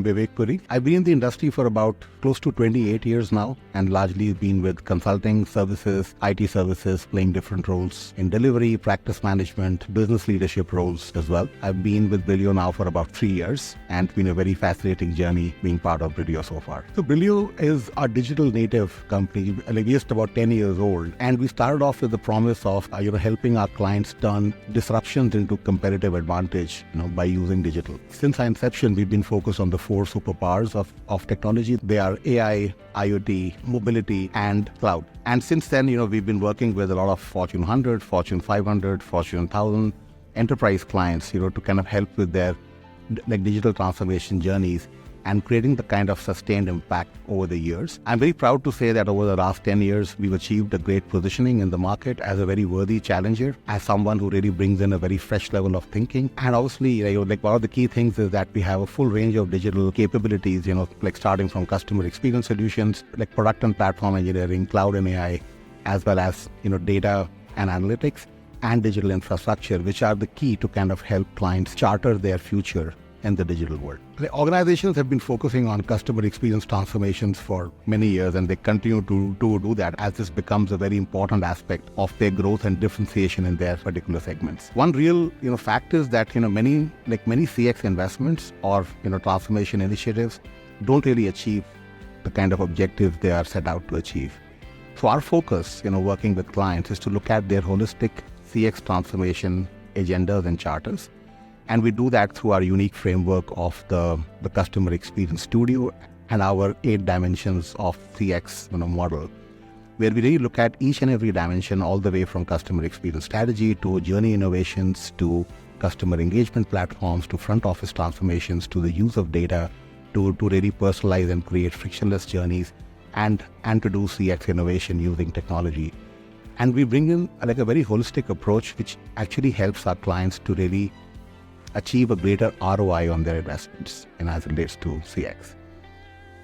Vivek Puri. I've been in the industry for about close to 28 years now, and largely been with consulting services, IT services, playing different roles in delivery, practice management, business leadership roles as well. I've been with Brillio now for about 3 years, and it's been a very fascinating journey being part of Brillio so far. So Brillio is a digital native company, like just about 10 years old, and we started off with the promise of helping our clients turn disruptions into competitive advantage by using digital. Since our inception, we've been focused on the 4 superpowers of technology. They are AI, IoT, mobility, and cloud. And since then, we've been working with a lot of Fortune 100, Fortune 500, Fortune 1000 enterprise clients, to kind of help with their digital transformation journeys and creating the kind of sustained impact over the years. I'm very proud to say that over the last 10 years, we've achieved a great positioning in the market as a very worthy challenger, as someone who really brings in a very fresh level of thinking. And obviously, one of the key things is that we have a full range of digital capabilities, starting from customer experience solutions, like product and platform engineering, cloud and AI, as well as, data and analytics and digital infrastructure, which are the key to kind of help clients charter their future in the digital world. Organizations have been focusing on customer experience transformations for many years, and they continue to do that as this becomes a very important aspect of their growth and differentiation in their particular segments. One real fact is that many CX investments or transformation initiatives don't really achieve the kind of objectives they are set out to achieve. So our focus, working with clients, is to look at their holistic CX transformation agendas and charters. And we do that through our unique framework of the Customer Experience Studio and our 8 dimensions of CX model, where we really look at each and every dimension, all the way from customer experience strategy to journey innovations to customer engagement platforms to front office transformations to the use of data to really personalize and create frictionless journeys and to do CX innovation using technology. And we bring in a very holistic approach, which actually helps our clients to really achieve a greater ROI on their investments as it relates to CX.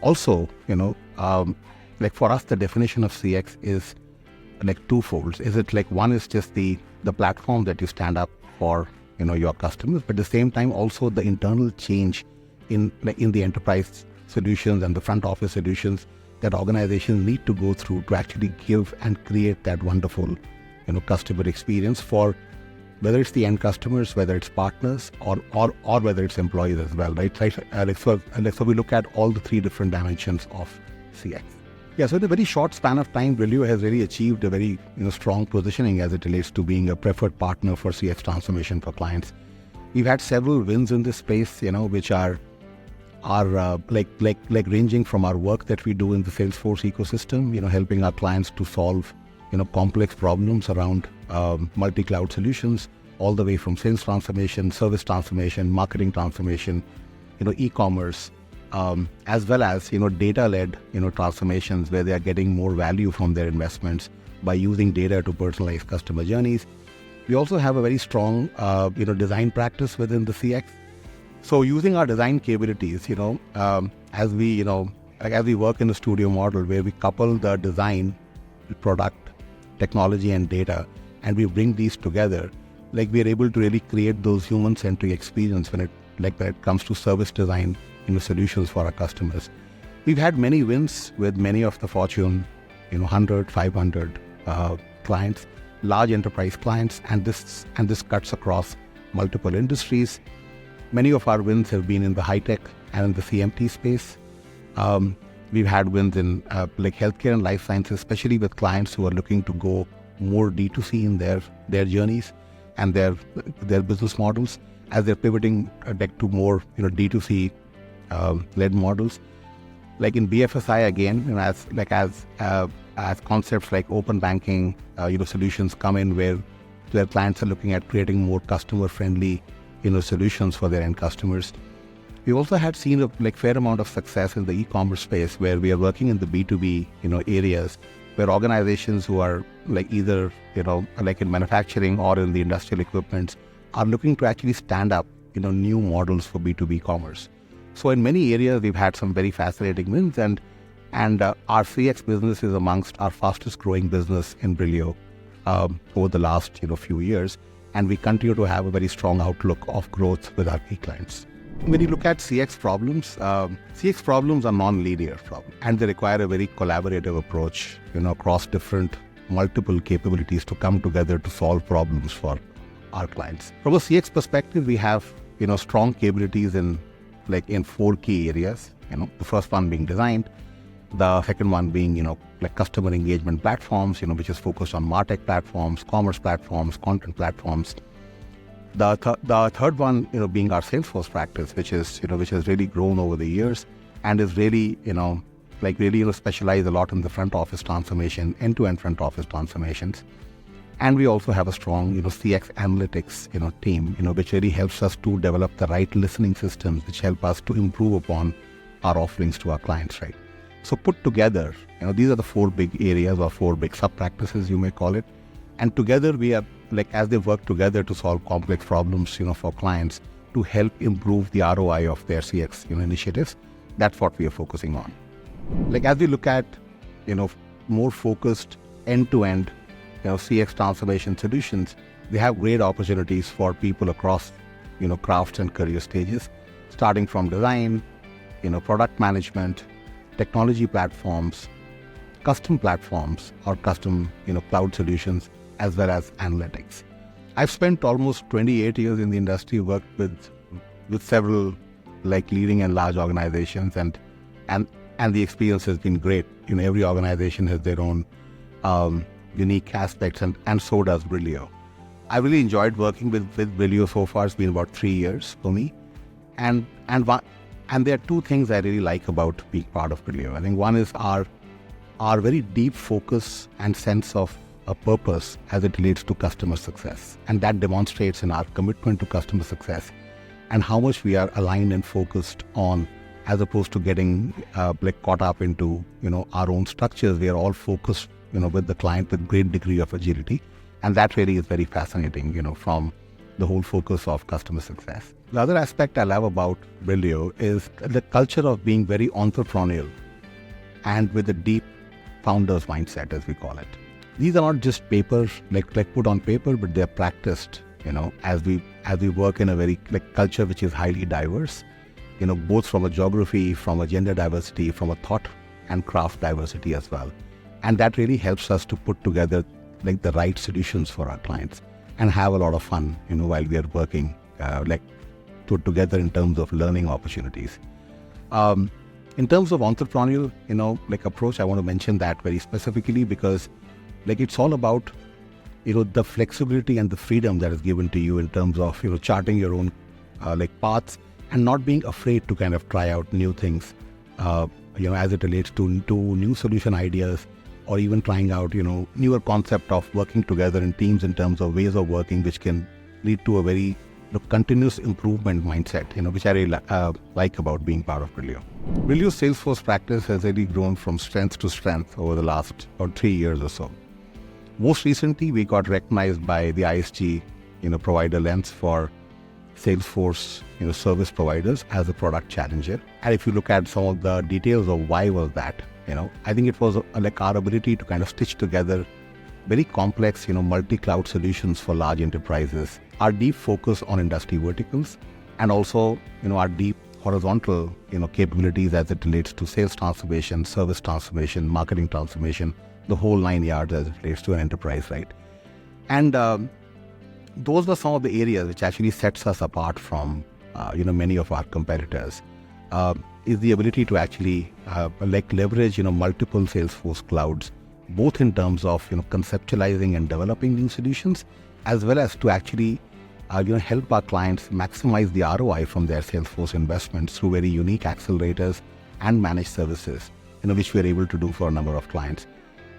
Also, for us, the definition of CX is twofold. Is it one is just the platform that you stand up for your customers, but at the same time also the internal change in the enterprise solutions and the front office solutions that organizations need to go through to actually give and create that wonderful customer experience for whether it's the end customers, whether it's partners, or whether it's employees as well, right? So we look at all the 3 different dimensions of CX. Yeah, so in a very short span of time, Brillio has really achieved a very strong positioning as it relates to being a preferred partner for CX transformation for clients. We've had several wins in this space, which are ranging from our work that we do in the Salesforce ecosystem, helping our clients to solve complex problems around multi-cloud solutions, all the way from sales transformation, service transformation, marketing transformation, e-commerce, as well as data-led transformations where they are getting more value from their investments by using data to personalize customer journeys. We also have a very strong design practice within the CX. So using our design capabilities, as we work in the studio model where we couple the design, product, technology and data, and we bring these together, we are able to really create those human-centric experience when it comes to service design solutions for our customers. We've had many wins with many of the Fortune 100, 500 clients, large enterprise clients, and this cuts across multiple industries. Many of our wins have been in the high-tech and in the CMT space. We've had wins in healthcare and life sciences, especially with clients who are looking to go more D2C in their journeys and their business models as they're pivoting to more D2C led models. In BFSI again, as concepts like open banking, solutions come in where clients are looking at creating more customer friendly solutions for their end customers. We also had seen a fair amount of success in the e-commerce space where we are working in the B2B areas where organizations who are either in manufacturing or in the industrial equipment are looking to actually stand up new models for B2B commerce. So in many areas we've had some very fascinating wins, and our CX business is amongst our fastest growing business in Brillio over the last few years, and we continue to have a very strong outlook of growth with our key clients. When you look at CX problems are non-linear problems, and they require a very collaborative approach, across different multiple capabilities to come together to solve problems for our clients. From a CX perspective, we have, strong capabilities in four key areas. The first one being design, the second one being, customer engagement platforms, which is focused on MarTech platforms, commerce platforms, content platforms. The third one, being our Salesforce practice, which has really grown over the years and is really, specialize a lot in the front office transformation, end-to-end front office transformations. And we also have a strong, CX analytics, team, which really helps us to develop the right listening systems, which help us to improve upon our offerings to our clients, right? So put together, these are the four big areas or four big sub-practices, you may call it. And together we are, as they work together to solve complex problems, for clients to help improve the ROI of their CX, initiatives. That's what we are focusing on. As we look at, more focused end-to-end, CX transformation solutions, they have great opportunities for people across, crafts and career stages, starting from design, product management, technology platforms, custom platforms or custom, cloud solutions, as well as analytics. I've spent almost 28 years in the industry, worked with several leading and large organizations, and the experience has been great. Every organization has their own unique aspects, and so does Brillio. I really enjoyed working with Brillio so far. It's been about 3 years for me, and there are two things I really like about being part of Brillio. I think one is our very deep focus and sense of a purpose as it relates to customer success, and that demonstrates in our commitment to customer success and how much we are aligned and focused on, as opposed to getting caught up into our own structures. We are all focused with the client with great degree of agility, and that really is very fascinating from the whole focus of customer success. The other aspect I love about Brillio is the culture of being very entrepreneurial and with a deep founder's mindset, as we call it. These are not just papers put on paper, but they're practiced as we work in a very culture which is highly diverse, both from a geography, from a gender diversity, from a thought and craft diversity as well. And that really helps us to put together the right solutions for our clients and have a lot of fun, while we are working together in terms of learning opportunities. In terms of entrepreneurial, approach, I want to mention that very specifically because it's all about, the flexibility and the freedom that is given to you in terms of, charting your own paths and not being afraid to kind of try out new things, as it relates to new solution ideas, or even trying out, newer concept of working together in teams in terms of ways of working, which can lead to a very continuous improvement mindset, which I really like about being part of Brillio. Brillio's Salesforce practice has really grown from strength to strength over the last about 3 years or so. Most recently, we got recognized by the ISG, provider lens for Salesforce, service providers as a product challenger. And if you look at some of the details of why was that, I think it was our ability to kind of stitch together very complex, multi-cloud solutions for large enterprises, our deep focus on industry verticals, and also, our deep horizontal, capabilities as it relates to sales transformation, service transformation, marketing transformation, the whole 9 yards as it relates to an enterprise, right? And those were some of the areas which actually sets us apart from, many of our competitors. Is the ability to actually leverage, multiple Salesforce clouds, both in terms of, conceptualizing and developing new solutions, as well as to actually, help our clients maximize the ROI from their Salesforce investments through very unique accelerators and managed services, which we are able to do for a number of clients.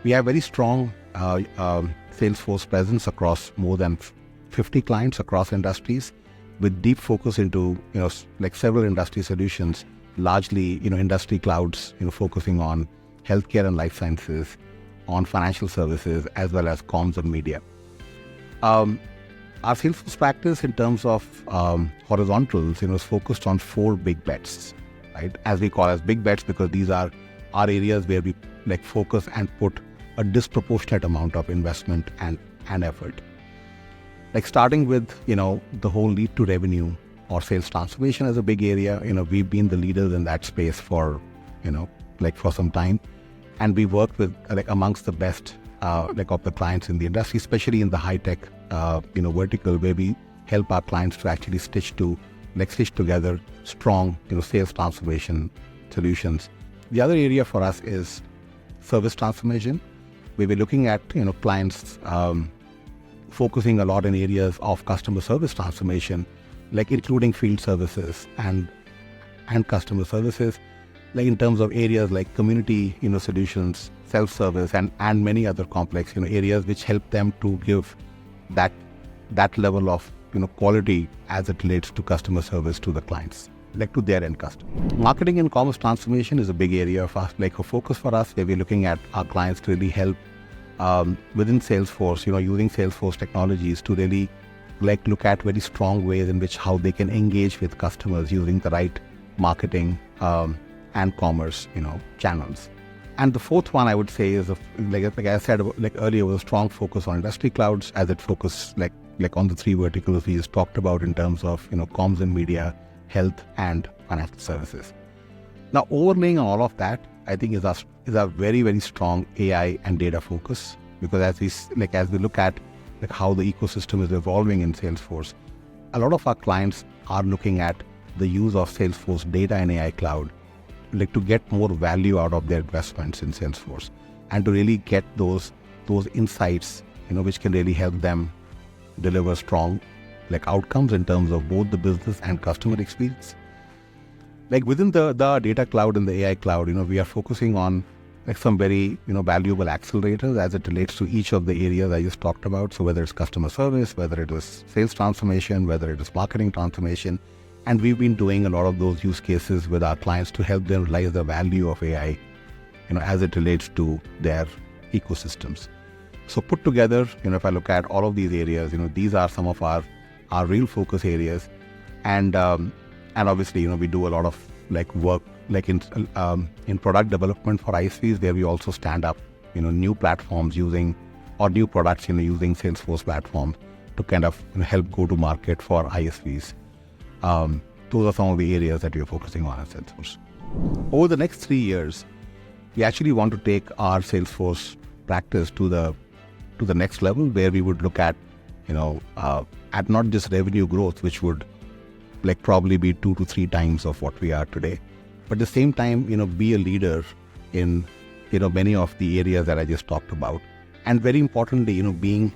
We have very strong Salesforce presence across more than 50 clients across industries, with deep focus into, several industry solutions, largely, industry clouds, focusing on healthcare and life sciences, on financial services, as well as comms and media. Our Salesforce practice in terms of horizontals, is focused on 4 big bets, right? As we call as big bets, because these are our areas where we focus and put a disproportionate amount of investment and effort. Starting with, the whole lead to revenue or sales transformation is a big area. We've been the leaders in that space for for some time, and we work with amongst the best of the clients in the industry, especially in the high tech vertical, where we help our clients to actually stitch together strong sales transformation solutions. The other area for us is service transformation, where we're looking at clients focusing a lot in areas of customer service transformation, including field services and customer services, in terms of areas like community solutions, self-service, and many other complex areas which help them to give that level of quality as it relates to customer service to the clients, to their end customer. Marketing and commerce transformation is a big area of us, a focus for us, where we're looking at our clients to really help within Salesforce, using Salesforce technologies to really look at very strong ways in which how they can engage with customers using the right marketing and commerce channels. And the fourth one I would say is like I said earlier, was a strong focus on industry clouds, as it focused on the three verticals we just talked about in terms of comms and media, health, and financial services. Now, overlaying on all of that, I think is a very, very strong AI and data focus, because as we look at how the ecosystem is evolving in Salesforce, a lot of our clients are looking at the use of Salesforce data and AI cloud to get more value out of their investments in Salesforce, and to really get those insights which can really help them deliver strong outcomes in terms of both the business and customer experience. Within the data cloud and the AI cloud, we are focusing on some very valuable accelerators as it relates to each of the areas I just talked about. So whether it's customer service, whether it is sales transformation, whether it is marketing transformation, and we've been doing a lot of those use cases with our clients to help them realize the value of AI, as it relates to their ecosystems. So put together, if I look at all of these areas, these are some of our real focus areas, and obviously, we do a lot of work in product development for ISVs, where we also stand up new platforms using new products using Salesforce platform to kind of help go to market for ISVs. Those are some of the areas that we are focusing on at Salesforce. Over the next 3 years, we actually want to take our Salesforce practice to the next level, where we would look at at not just revenue growth, which would probably be 2 to 3 times of what we are today, but at the same time be a leader in many of the areas that I just talked about, and very importantly being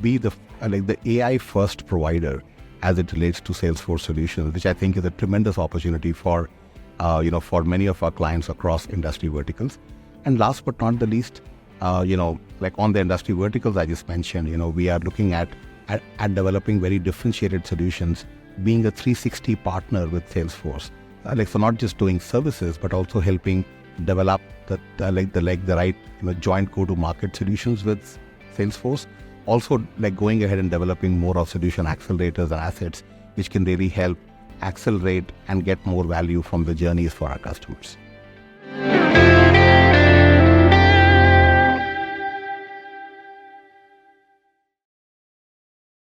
be the AI first provider as it relates to Salesforce solutions, which I think is a tremendous opportunity for many of our clients across industry verticals. And last but not the least, on the industry verticals I just mentioned, we are looking at developing very differentiated solutions, being a 360 partner with Salesforce. So not just doing services, but also helping develop the right joint go-to-market solutions with Salesforce. Also going ahead and developing more of solution accelerators and assets, which can really help accelerate and get more value from the journeys for our customers.